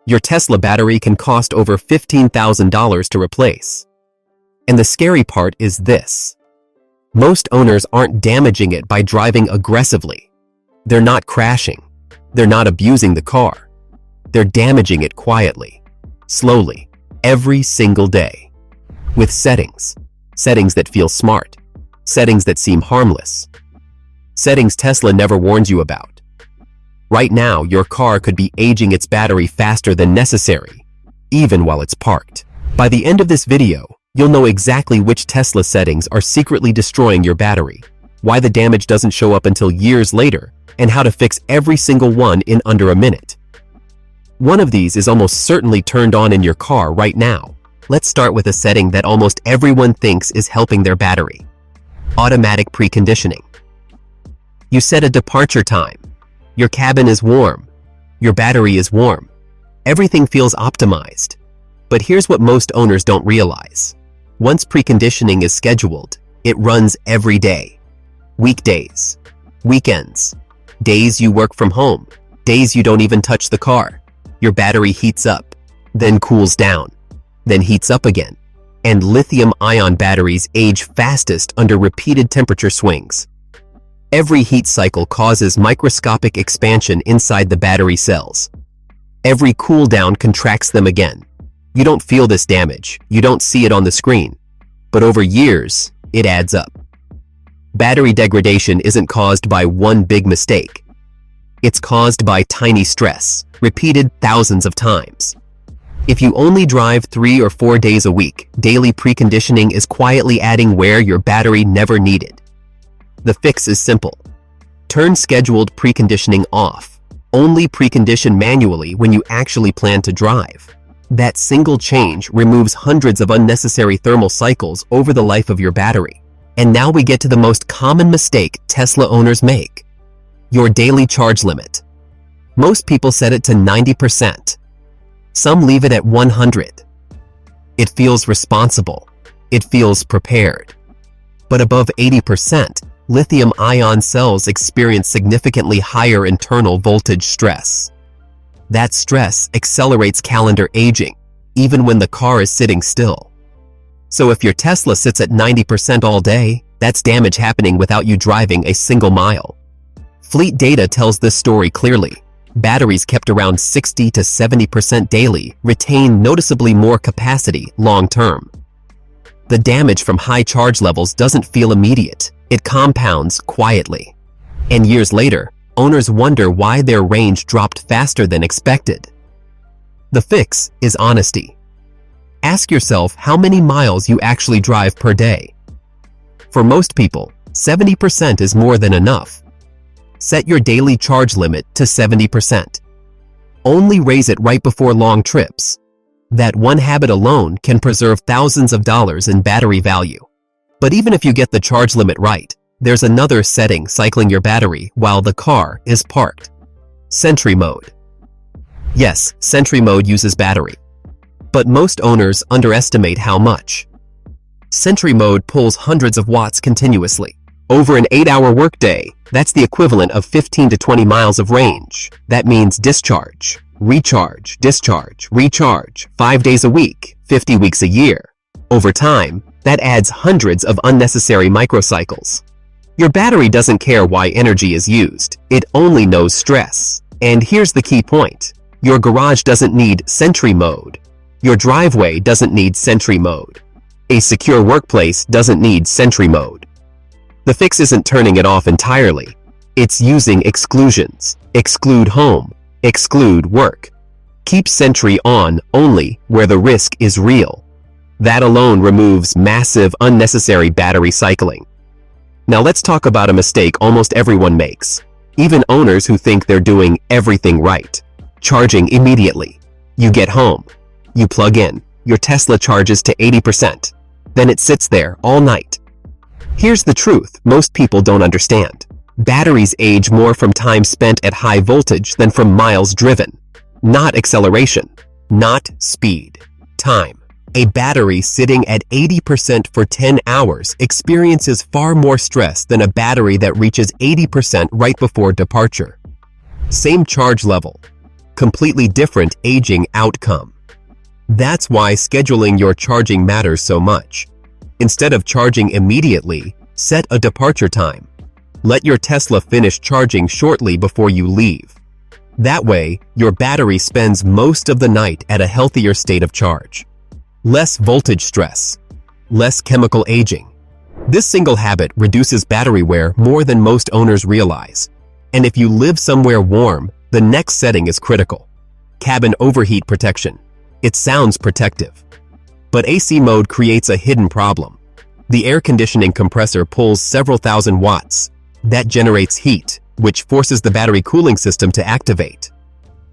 Your Tesla battery can cost over $15,000 to replace. And the scary part is this. Most owners aren't damaging it by driving aggressively. They're not crashing. They're not abusing the car. They're damaging it quietly, slowly, every single day. With settings that feel smart, settings that seem harmless, settings Tesla never warns you about. Right now, your car could be aging its battery faster than necessary, even while it's parked. By the end of this video, you'll know exactly which Tesla settings are secretly destroying your battery, why the damage doesn't show up until years later, and how to fix every single one in under a minute. One of these is almost certainly turned on in your car right now. Let's start with a setting that almost everyone thinks is helping their battery. Automatic preconditioning. You set a departure time. Your cabin is warm. Your battery is warm. Everything feels optimized. But here's what most owners don't realize. Once preconditioning is scheduled, it runs every day. Weekdays, weekends, days you work from home, days you don't even touch the car. Your battery heats up, then cools down, then heats up again. And lithium-ion batteries age fastest under repeated temperature swings. Every heat cycle causes microscopic expansion inside the battery cells. Every cool down contracts them again. You don't feel this damage, you don't see it on the screen, but over years, it adds up. Battery degradation isn't caused by one big mistake. It's caused by tiny stress, repeated thousands of times. If you only drive 3 or 4 days a week, daily preconditioning is quietly adding wear your battery never needed. The fix is simple. Turn scheduled preconditioning off. Only precondition manually when you actually plan to drive. That single change removes hundreds of unnecessary thermal cycles over the life of your battery. And now we get to the most common mistake Tesla owners make. Your daily charge limit. Most people set it to 90%. Some leave it at 100. It feels responsible. It feels prepared. But above 80%, lithium-ion cells experience significantly higher internal voltage stress. That stress accelerates calendar aging, even when the car is sitting still. So if your Tesla sits at 90% all day, that's damage happening without you driving a single mile. Fleet data tells this story clearly. Batteries kept around 60 to 70% daily retain noticeably more capacity long-term. The damage from high charge levels doesn't feel immediate. It compounds quietly. And years later, owners wonder why their range dropped faster than expected. The fix is honesty. Ask yourself how many miles you actually drive per day. For most people, 70% is more than enough. Set your daily charge limit to 70%. Only raise it right before long trips. That one habit alone can preserve thousands of dollars in battery value. But even if you get the charge limit right, there's another setting cycling your battery while the car is parked. Sentry mode. Yes, Sentry mode uses battery. But most owners underestimate how much. Sentry mode pulls hundreds of watts continuously. Over an 8-hour workday, that's the equivalent of 15 to 20 miles of range. That means discharge, recharge, discharge, recharge, 5 days a week, 50 weeks a year. Over time, that adds hundreds of unnecessary microcycles. Your battery doesn't care why energy is used. It only knows stress. And here's the key point. Your garage doesn't need Sentry mode. Your driveway doesn't need Sentry mode. A secure workplace doesn't need Sentry mode. The fix isn't turning it off entirely. It's using exclusions. Exclude home. Exclude work. Keep Sentry on only where the risk is real. That alone removes massive unnecessary battery cycling. Now let's talk about a mistake almost everyone makes. Even owners who think they're doing everything right. Charging immediately. You get home. You plug in. Your Tesla charges to 80%. Then it sits there all night. Here's the truth most people don't understand. Batteries age more from time spent at high voltage than from miles driven. Not acceleration. Not speed. Time. A battery sitting at 80% for 10 hours experiences far more stress than a battery that reaches 80% right before departure. Same charge level. completely different aging outcome. That's why scheduling your charging matters so much. Instead of charging immediately, set a departure time. Let your Tesla finish charging shortly before you leave. That way, your battery spends most of the night at a healthier state of charge. Less voltage stress. Less chemical aging. This single habit reduces battery wear more than most owners realize. And if you live somewhere warm, the next setting is critical. Cabin overheat protection. It sounds protective. But AC mode creates a hidden problem. The air conditioning compressor pulls several thousand watts. That generates heat, which forces the battery cooling system to activate.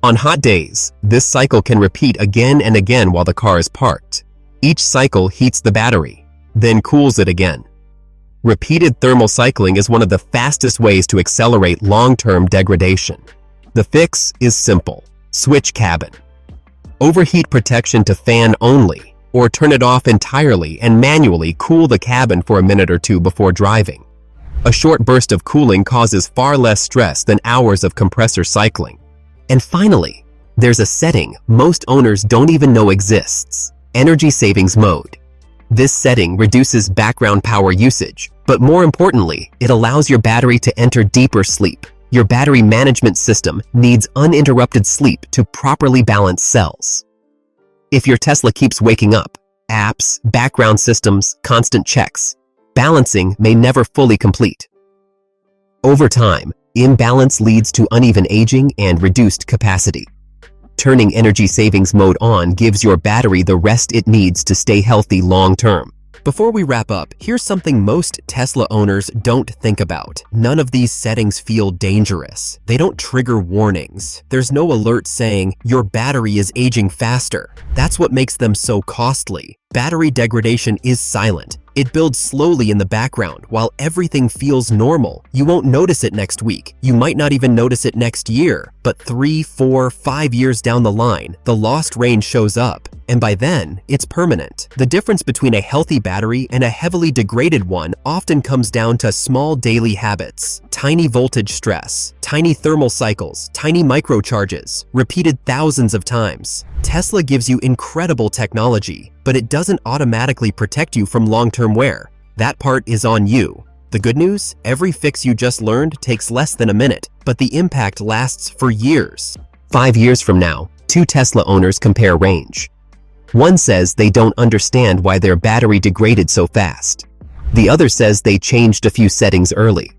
On hot days, this cycle can repeat again and again while the car is parked. Each cycle heats the battery, then cools it again. Repeated thermal cycling is one of the fastest ways to accelerate long-term degradation. The fix is simple. Switch cabin. Overheat protection to fan only, or turn it off entirely and manually cool the cabin for a minute or two before driving. A short burst of cooling causes far less stress than hours of compressor cycling. And finally, there's a setting most owners don't even know exists: energy savings mode. This setting reduces background power usage, but more importantly, it allows your battery to enter deeper sleep. Your battery management system needs uninterrupted sleep to properly balance cells. If your Tesla keeps waking up, apps, background systems, constant checks, balancing may never fully complete. Over time, imbalance leads to uneven aging and reduced capacity. Turning energy savings mode on gives your battery the rest it needs to stay healthy long-term. Before we wrap up, here's something most Tesla owners don't think about. None of these settings feel dangerous. They don't trigger warnings. There's no alert saying, your battery is aging faster. That's what makes them so costly. Battery degradation is silent. It builds slowly in the background while everything feels normal. You won't notice it next week. You might not even notice it next year. But 3, 4, 5 years down the line, the lost range shows up. And by then, it's permanent. The difference between a healthy battery and a heavily degraded one often comes down to small daily habits. Tiny voltage stress, tiny thermal cycles, tiny microcharges, repeated thousands of times. Tesla gives you incredible technology, but it doesn't automatically protect you from long-term wear. That part is on you. The good news? Every fix you just learned takes less than a minute, but the impact lasts for years. 5 years from now, 2 Tesla owners compare range. One says they don't understand why their battery degraded so fast. The other says they changed a few settings early.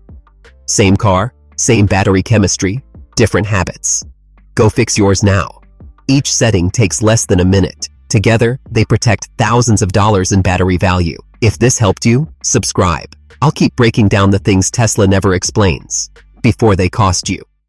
Same car, same battery chemistry, different habits. Go fix yours now. Each setting takes less than a minute. Together, they protect thousands of dollars in battery value. If this helped you, subscribe. I'll keep breaking down the things Tesla never explains before they cost you.